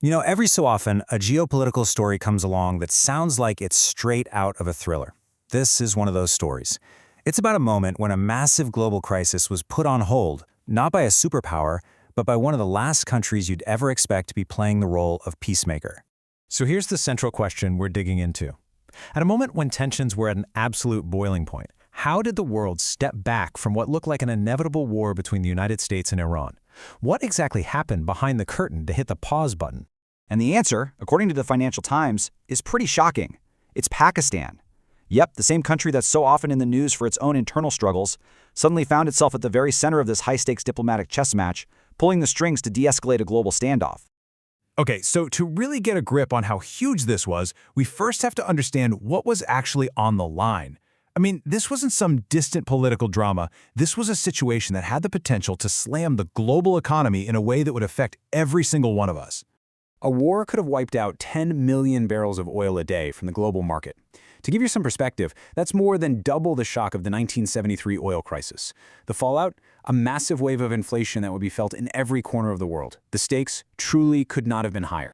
Every so often, a geopolitical story comes along that sounds like it's straight out of a thriller. This is one of those stories. It's about a moment when a massive global crisis was put on hold, not by a superpower, but by one of the last countries you'd ever expect to be playing the role of peacemaker. So here's the central question we're digging into. At a moment when tensions were at an absolute boiling point, how did the world step back from what looked like an inevitable war between the United States and Iran? What exactly happened behind the curtain to hit the pause button? And the answer, according to the Financial Times, is pretty shocking. It's Pakistan. Yep, the same country that's so often in the news for its own internal struggles suddenly found itself at the very center of this high-stakes diplomatic chess match, pulling the strings to de-escalate a global standoff. Okay, so to really get a grip on how huge this was, we first have to understand what was actually on the line. This wasn't some distant political drama. This was a situation that had the potential to slam the global economy in a way that would affect every single one of us. A war could have wiped out 10 million barrels of oil a day from the global market. To give you some perspective, that's more than double the shock of the 1973 oil crisis. The fallout? A massive wave of inflation that would be felt in every corner of the world. The stakes truly could not have been higher.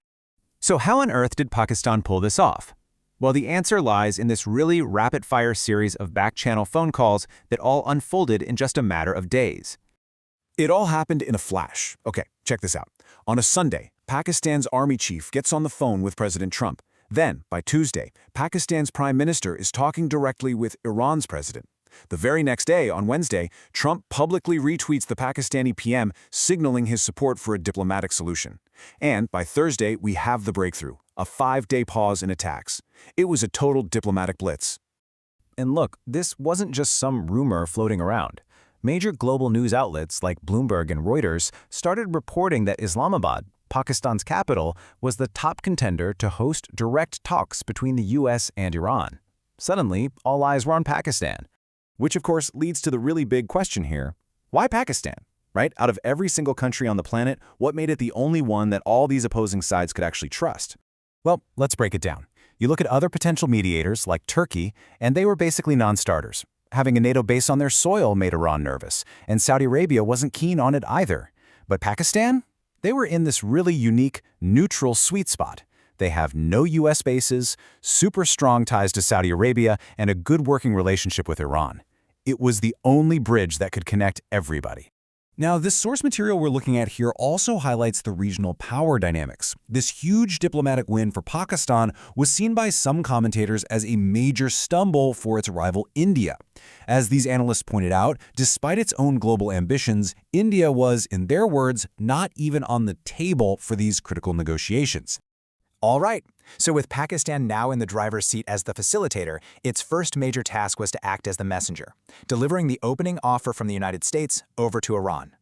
So how on earth did Pakistan pull this off? Well, the answer lies in this really rapid-fire series of back-channel phone calls that all unfolded in just a matter of days. It all happened in a flash. Okay, check this out. On a Sunday, Pakistan's army chief gets on the phone with President Trump. Then, by Tuesday, Pakistan's prime minister is talking directly with Iran's president. The very next day, on Wednesday, Trump publicly retweets the Pakistani PM, signaling his support for a diplomatic solution. And by Thursday, we have the breakthrough, a 5-day pause in attacks. It was a total diplomatic blitz. And look, this wasn't just some rumor floating around. Major global news outlets like Bloomberg and Reuters started reporting that Islamabad, Pakistan's capital, was the top contender to host direct talks between the US and Iran. Suddenly, all eyes were on Pakistan. Which, of course, leads to the really big question here. Why Pakistan? Right? Out of every single country on the planet, what made it the only one that all these opposing sides could actually trust? Well, let's break it down. You look at other potential mediators like Turkey, and they were basically non-starters. Having a NATO base on their soil made Iran nervous, and Saudi Arabia wasn't keen on it either. But Pakistan? They were in this really unique, neutral sweet spot. They have no US bases, super strong ties to Saudi Arabia, and a good working relationship with Iran. It was the only bridge that could connect everybody. Now, this source material we're looking at here also highlights the regional power dynamics. This huge diplomatic win for Pakistan was seen by some commentators as a major stumble for its rival India. As these analysts pointed out, despite its own global ambitions, India was, in their words, not even on the table for these critical negotiations. All right, so with Pakistan now in the driver's seat as the facilitator, its first major task was to act as the messenger, delivering the opening offer from the United States over to Iran.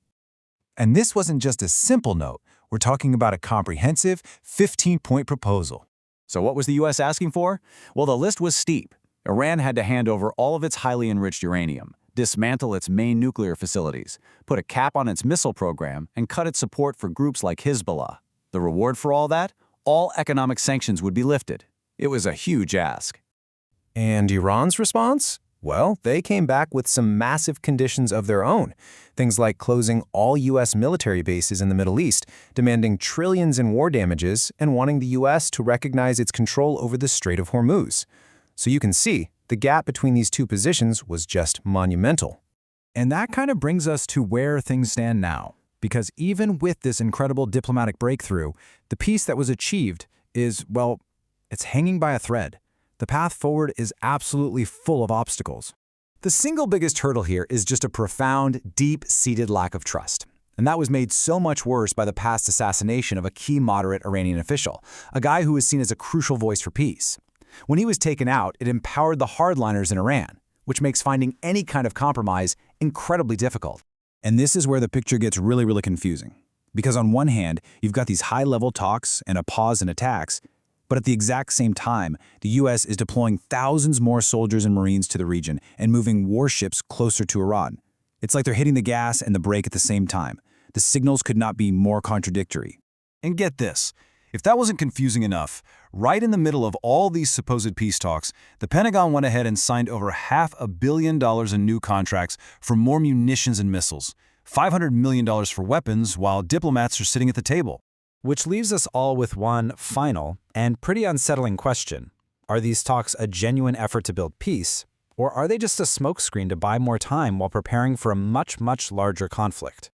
And this wasn't just a simple note. We're talking about a comprehensive 15-point proposal. So what was the US asking for? Well, the list was steep. Iran had to hand over all of its highly enriched uranium, dismantle its main nuclear facilities, put a cap on its missile program, and cut its support for groups like Hezbollah. The reward for all that? All economic sanctions would be lifted. It was a huge ask. And Iran's response? Well, they came back with some massive conditions of their own. Things like closing all US military bases in the Middle East, demanding trillions in war damages, and wanting the US to recognize its control over the Strait of Hormuz. So you can see, the gap between these two positions was just monumental. And that kind of brings us to where things stand now. Because even with this incredible diplomatic breakthrough, the peace that was achieved is, well, it's hanging by a thread. The path forward is absolutely full of obstacles. The single biggest hurdle here is just a profound, deep-seated lack of trust. And that was made so much worse by the past assassination of a key moderate Iranian official, a guy who was seen as a crucial voice for peace. When he was taken out, it empowered the hardliners in Iran, which makes finding any kind of compromise incredibly difficult. And this is where the picture gets really confusing. Because on one hand, you've got these high-level talks and a pause in attacks, but at the exact same time, the US is deploying thousands more soldiers and Marines to the region and moving warships closer to Iran. It's like they're hitting the gas and the brake at the same time. The signals could not be more contradictory. And get this, if that wasn't confusing enough, right in the middle of all these supposed peace talks, the Pentagon went ahead and signed over $500 million in new contracts for more munitions and missiles, $500 million for weapons, while diplomats are sitting at the table. Which leaves us all with one final and pretty unsettling question. Are these talks a genuine effort to build peace, or are they just a smokescreen to buy more time while preparing for a much, much larger conflict?